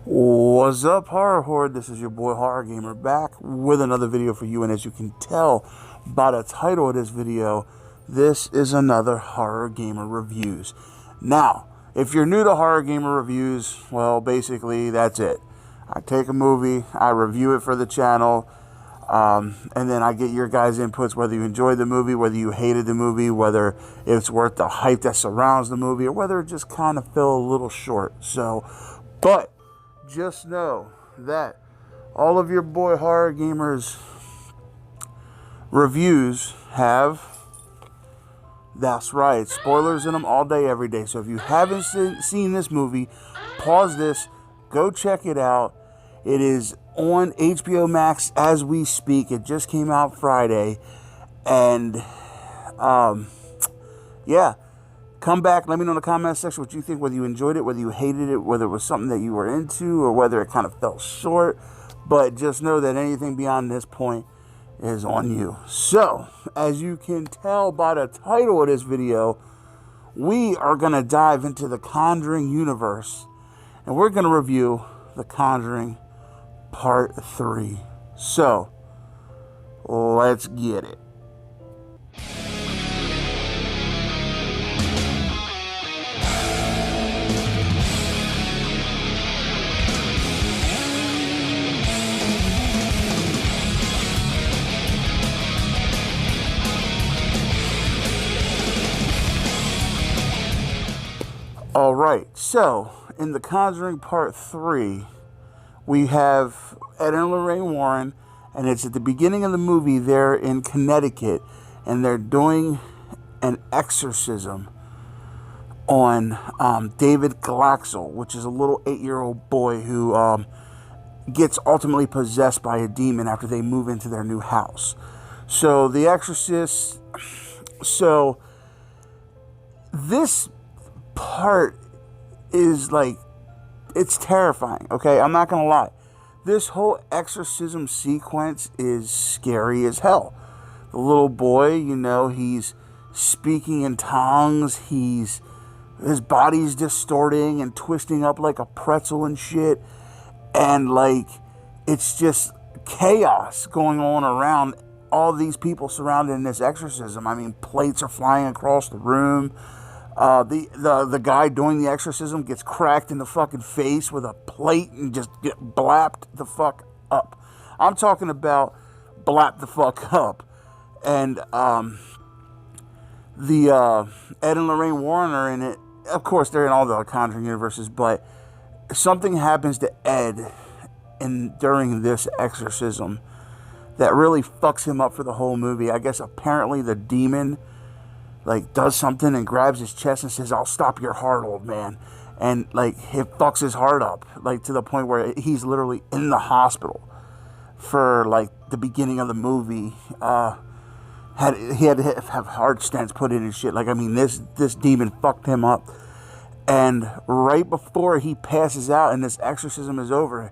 What's up, horror horde? This is your boy Horror Gamer back with another video for you, and as you can tell by the title of this video, this is another Horror Gamer Reviews. Now, if you're new to Horror Gamer Reviews, well, basically that's it. I take a movie, I review it for the channel, and then I get your guys' inputs, whether you enjoyed the movie, whether you hated the movie, whether it's worth the hype that surrounds the movie, or whether it just kind of fell a little short. But just know that all of your boy Horror Gamers reviews have, that's right, spoilers in them all day, every day. So if you haven't seen this movie, pause this, go check it out. It is on HBO Max as we speak. It just came out Friday. And, yeah. Come back, let me know in the comment section what you think, whether you enjoyed it, whether you hated it, whether it was something that you were into, or whether it kind of fell short. But just know that anything beyond this point is on you. So, as you can tell by the title of this video, we are going to dive into the Conjuring universe. And we're going to review the Conjuring Part 3. So, let's get it. Alright, so in The Conjuring Part 3, we have Ed and Lorraine Warren, and it's at the beginning of the movie. They're in Connecticut, and they're doing an exorcism on David Glaxel, which is a little 8-year-old boy who gets ultimately possessed by a demon after they move into their new house. So the exorcist, this part is like, it's terrifying, okay? I'm not gonna lie. This whole exorcism sequence is scary as hell. The little boy, you know, he's speaking in tongues, his body's distorting and twisting up like a pretzel and shit, and like, it's just chaos going on around all these people surrounding this exorcism. I mean, plates are flying across the room. The guy doing the exorcism gets cracked in the fucking face with a plate and just get blapped the fuck up. I'm talking about blapped the fuck up. And the Ed and Lorraine Warren are in it. Of course, they're in all the Conjuring universes, but something happens to Ed during this exorcism that really fucks him up for the whole movie. I guess apparently the demon like does something and grabs his chest and says, "I'll stop your heart, old man." And like it fucks his heart up, like to the point where he's literally in the hospital for like the beginning of the movie. He had to have heart stents put in and shit. Like, I mean, this demon fucked him up. And right before he passes out and this exorcism is over,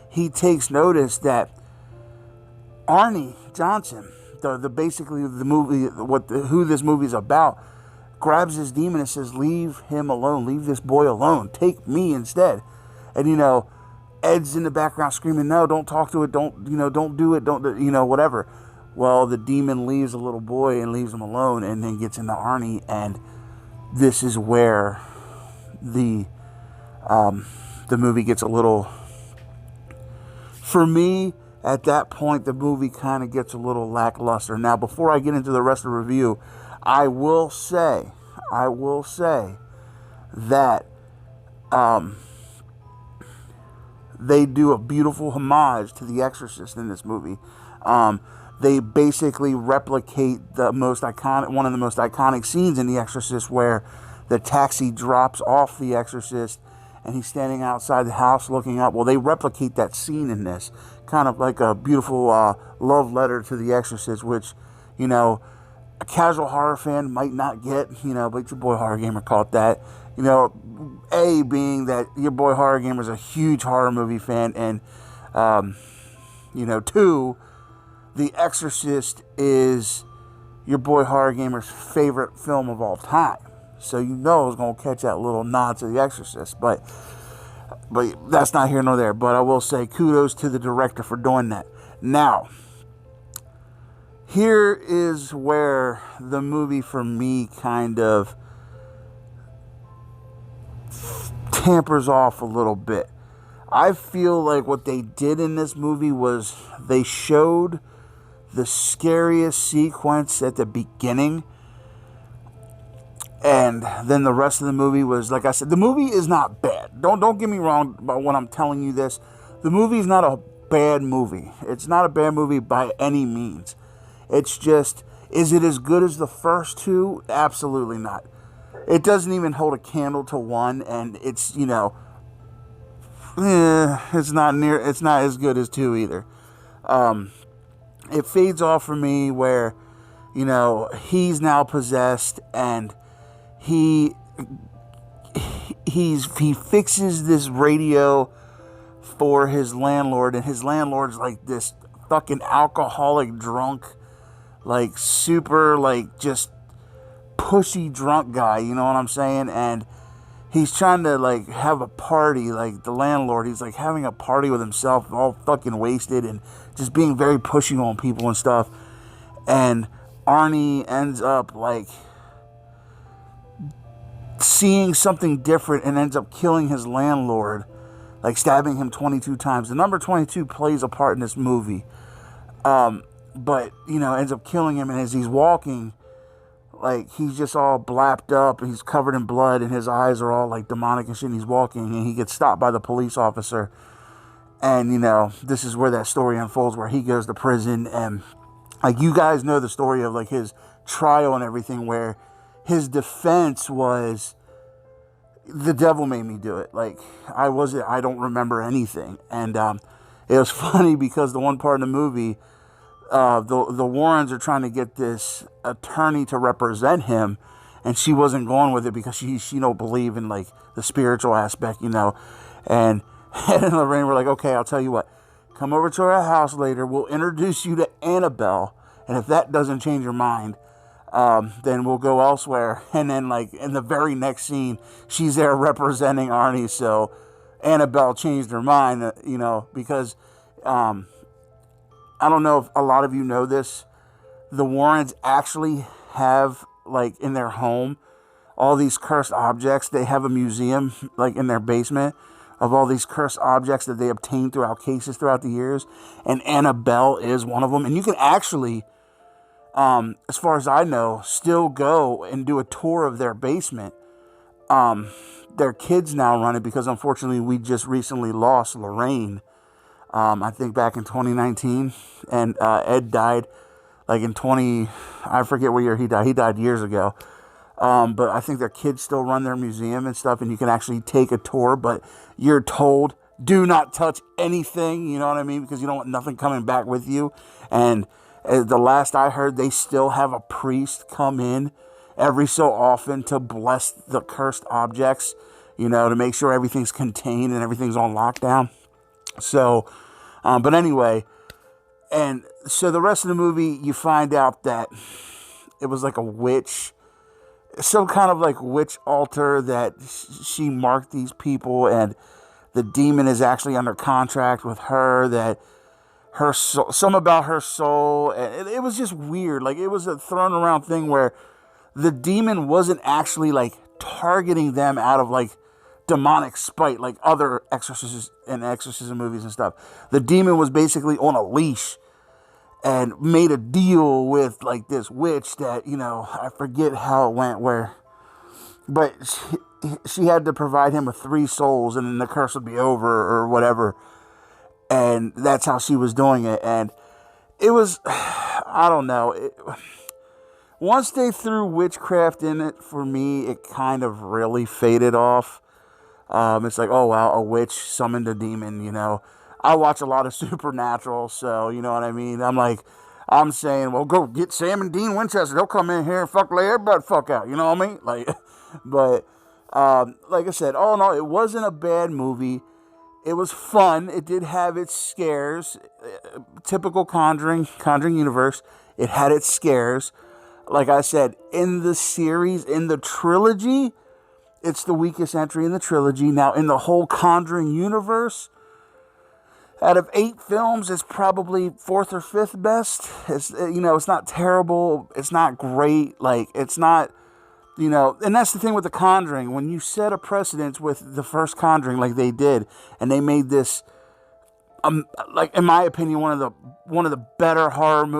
he takes notice that Arnie Johnson, the basically the movie, who this movie's about, grabs this demon and says, "Leave him alone. Leave this boy alone. Take me instead." And you know, Ed's in the background screaming, "No, don't talk to it. Don't do it. Don't, whatever." Well, the demon leaves the little boy and leaves him alone, and then gets into Arnie, and this is where the movie gets a little, for me, at that point, the movie kind of gets a little lackluster. Now, before I get into the rest of the review, I will say that they do a beautiful homage to The Exorcist in this movie. They basically replicate one of the most iconic scenes in The Exorcist, where the taxi drops off the Exorcist and he's standing outside the house looking up. Well, they replicate that scene in this, kind of like a beautiful love letter to The Exorcist, which, you know, a casual horror fan might not get, but your boy Horror Gamer caught that. A, being that your boy Horror Gamer is a huge horror movie fan, and, two, The Exorcist is your boy Horror Gamer's favorite film of all time. So you know it's going to catch that little nod to The Exorcist. But But that's not here nor there. But I will say kudos to the director for doing that. Now, here is where the movie for me kind of tampers off a little bit. I feel like what they did in this movie was they showed the scariest sequence at the beginning, and then the rest of the movie was, like I said, the movie is not bad. Don't get me wrong about when I'm telling you this. The movie is not a bad movie. It's not a bad movie by any means. It's just, is it as good as the first two? Absolutely not. It doesn't even hold a candle to one, and it's, it's not as good as two either. It fades off for me where, he's now possessed, and he fixes this radio for his landlord, and his landlord's like this fucking alcoholic drunk, like super, like just pushy drunk guy, you know what I'm saying? And he's trying to like have a party, like the landlord, he's like having a party with himself, all fucking wasted and just being very pushy on people and stuff. And Arnie ends up like seeing something different and ends up killing his landlord, like stabbing him 22 times. The number 22 plays a part in this movie. But, ends up killing him, and as he's walking, like, he's just all blapped up, and he's covered in blood, and his eyes are all, like, demonic and shit, and he's walking, and he gets stopped by the police officer, and, this is where that story unfolds, where he goes to prison, and, like, you guys know the story of, like, his trial and everything, where his defense was, the devil made me do it, like, I don't remember anything, and, it was funny, because the one part in the movie, the Warrens are trying to get this attorney to represent him, and she wasn't going with it because she don't believe in like the spiritual aspect, and Ed and Lorraine were like, okay, I'll tell you what, come over to our house later, we'll introduce you to Annabelle, and if that doesn't change your mind, then we'll go elsewhere. And then like in the very next scene, she's there representing Arnie, so Annabelle changed her mind, because I don't know if a lot of you know this, the Warrens actually have, like, in their home, all these cursed objects. They have a museum, like, in their basement of all these cursed objects that they obtained throughout cases throughout the years. And Annabelle is one of them. And you can actually, as far as I know, still go and do a tour of their basement. Their kids now run it because, unfortunately, we just recently lost Lorraine. I think back in 2019, and Ed died like in I forget what year he died. He died years ago. But I think their kids still run their museum and stuff, and you can actually take a tour, but you're told, do not touch anything, you know what I mean? Because you don't want nothing coming back with you. And the last I heard, they still have a priest come in every so often to bless the cursed objects, to make sure everything's contained and everything's on lockdown. So, but anyway, and so the rest of the movie, you find out that it was like a witch, some kind of like witch altar that she marked these people, and the demon is actually under contract with her, that her soul, some about her soul, and it was just weird. Like, it was a thrown around thing where the demon wasn't actually like targeting them out of like demonic spite like other exorcism movies and stuff. The demon was basically on a leash and made a deal with like this witch that, I forget how it went, but she had to provide him with 3 souls, and then the curse would be over or whatever. And that's how she was doing it. And it was, I don't know, once they threw witchcraft in it, for me, it kind of really faded off. It's like, oh, wow, a witch summoned a demon, I watch a lot of Supernatural, so, you know what I mean? I'm saying, well, go get Sam and Dean Winchester. They'll come in here and lay everybody fuck out, you know what I mean? Like, but, like I said, all in all, it wasn't a bad movie. It was fun. It did have its scares. Typical Conjuring universe. It had its scares. Like I said, in the series, in the trilogy, it's the weakest entry in the trilogy. Now, in the whole Conjuring universe, out of 8 films, it's probably 4th or 5th best. It's not terrible. It's not great. Like, it's not, and that's the thing with the Conjuring. When you set a precedence with the first Conjuring, like they did, and they made this, like in my opinion, one of the better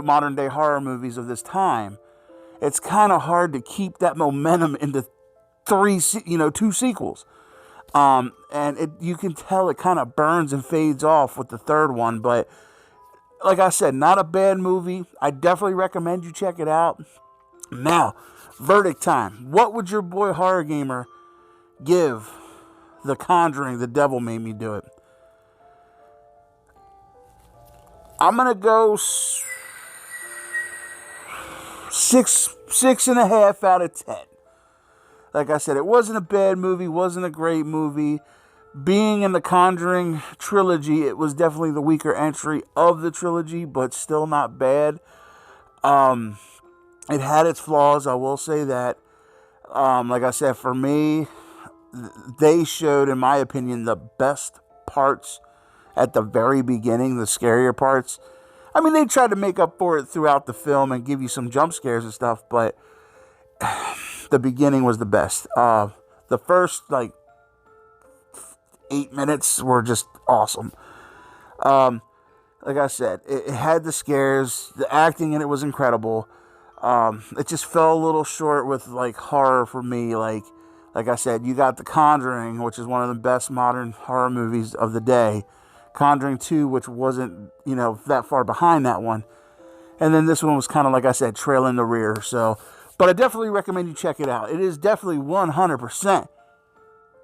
modern day horror movies of this time. It's kind of hard to keep that momentum into 2 sequels. And you can tell it kind of burns and fades off with the 3rd one. But like I said, not a bad movie. I definitely recommend you check it out. Now, verdict time. What would your boy Horror Gamer give The Conjuring, The Devil Made Me Do It? I'm going to go 6.5 out of 10. Like I said, it wasn't a bad movie, wasn't a great movie. Being in the Conjuring trilogy, it was definitely the weaker entry of the trilogy, but still not bad. It had its flaws, I will say that. Like I said, for me, they showed, in my opinion, the best parts at the very beginning, the scarier parts. I mean, they tried to make up for it throughout the film and give you some jump scares and stuff, but the beginning was the best. The first, 8 minutes were just awesome. Like I said, it had the scares. The acting in it was incredible. It just fell a little short with, horror for me. Like I said, you got The Conjuring, which is one of the best modern horror movies of the day. Conjuring 2, which wasn't, that far behind that one. And then this one was kind of, like I said, trailing the rear. So, but I definitely recommend you check it out. It is definitely 100%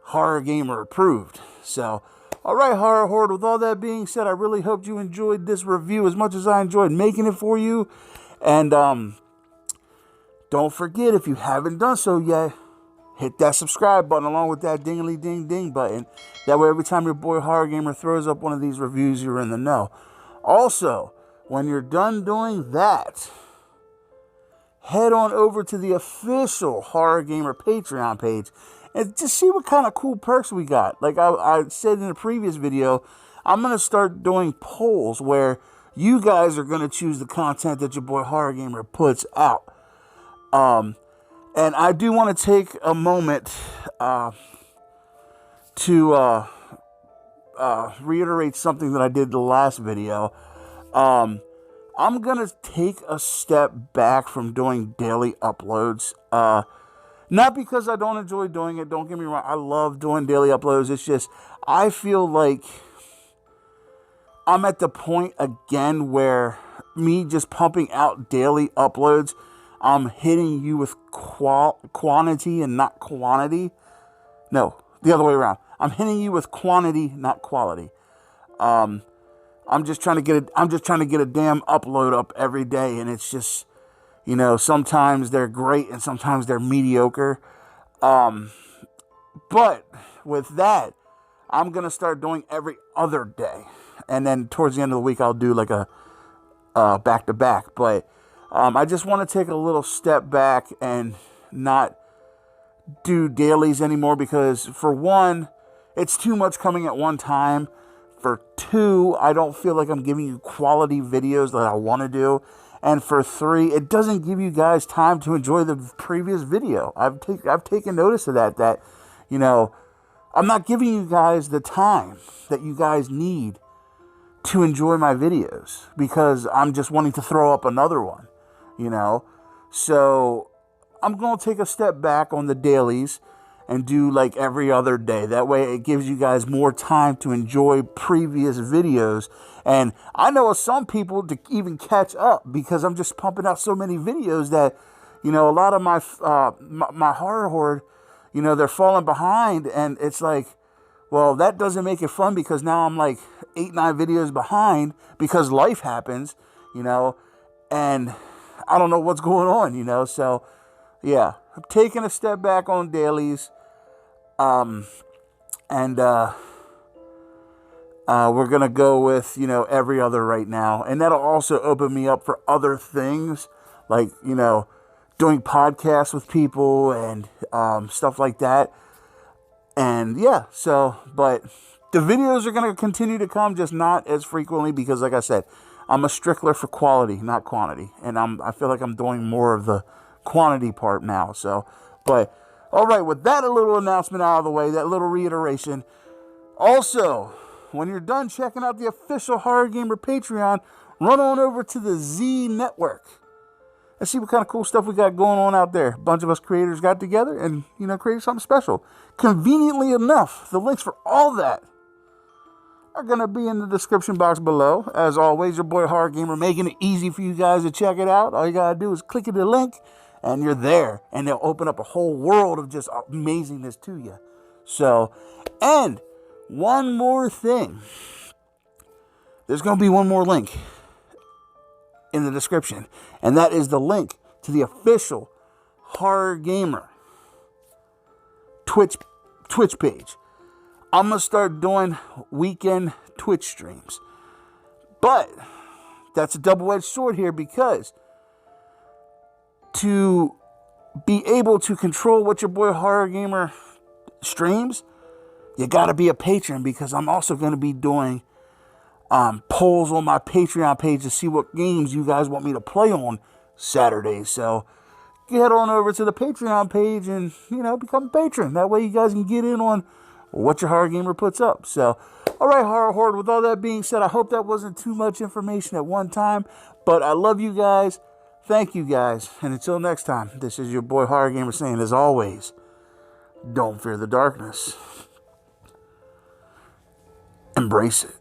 Horror Gamer approved. So, all right, Horror Horde, with all that being said, I really hope you enjoyed this review as much as I enjoyed making it for you. And don't forget, if you haven't done so yet, hit that subscribe button along with that dingly ding ding button. That way, every time your boy Horror Gamer throws up one of these reviews, you're in the know. Also, when you're done doing that, head on over to the official Horror Gamer Patreon page and just see what kind of cool perks we got. Like I said in a previous video, I'm going to start doing polls where you guys are going to choose the content that your boy Horror Gamer puts out. And I do want to take a moment to reiterate something that I did the last video. I'm going to take a step back from doing daily uploads. Not because I don't enjoy doing it. Don't get me wrong. I love doing daily uploads. It's just, I feel like I'm at the point again where me just pumping out daily uploads, I'm hitting you with quantity and not quantity. No, the other way around. I'm hitting you with quantity, not quality. I'm just trying to get a damn upload up every day, and it's just, sometimes they're great and sometimes they're mediocre. But with that, I'm gonna start doing every other day, and then towards the end of the week, I'll do like a back to back. But I just want to take a little step back and not do dailies anymore because, for one, it's too much coming at one time. For two, I don't feel like I'm giving you quality videos that I want to do. And for three, it doesn't give you guys time to enjoy the previous video. I've taken notice of that, I'm not giving you guys the time that you guys need to enjoy my videos because I'm just wanting to throw up another one, So I'm going to take a step back on the dailies and do like every other day. That way it gives you guys more time to enjoy previous videos. And I know some people to even catch up because I'm just pumping out so many videos that, a lot of my horror horde, they're falling behind. And it's like, well, that doesn't make it fun because now I'm like 8, 9 videos behind because life happens, and I don't know what's going on, So, yeah, I'm taking a step back on dailies. We're going to go with, every other right now. And that'll also open me up for other things like, doing podcasts with people and stuff like that. And yeah, so, but the videos are going to continue to come, just not as frequently because, like I said, I'm a stickler for quality, not quantity. And I feel like I'm doing more of the quantity part now. So, but all right, with that a little announcement out of the way, that little reiteration. Also, when you're done checking out the official Horror Gamer Patreon, run on over to the Z Network and see what kind of cool stuff we got going on out there. A bunch of us creators got together and, created something special. Conveniently enough, the links for all that are going to be in the description box below. As always, your boy Horror Gamer making it easy for you guys to check it out. All you got to do is click the link and you're there. And they'll open up a whole world of just amazingness to you. So, and one more thing. There's going to be one more link in the description. And that is the link to the official Horror Gamer Twitch page. I'm going to start doing weekend Twitch streams. But that's a double-edged sword here because to be able to control what your boy Horror Gamer streams, you got to be a patron because I'm also going to be doing polls on my Patreon page to see what games you guys want me to play on Saturdays. So get on over to the Patreon page and, become a patron. That way you guys can get in on what your Horror Gamer puts up. So, all right, Horror Horde, with all that being said, I hope that wasn't too much information at one time, but I love you guys. Thank you guys. And until next time, this is your boy Horror Gamer saying, as always, don't fear the darkness. Embrace it.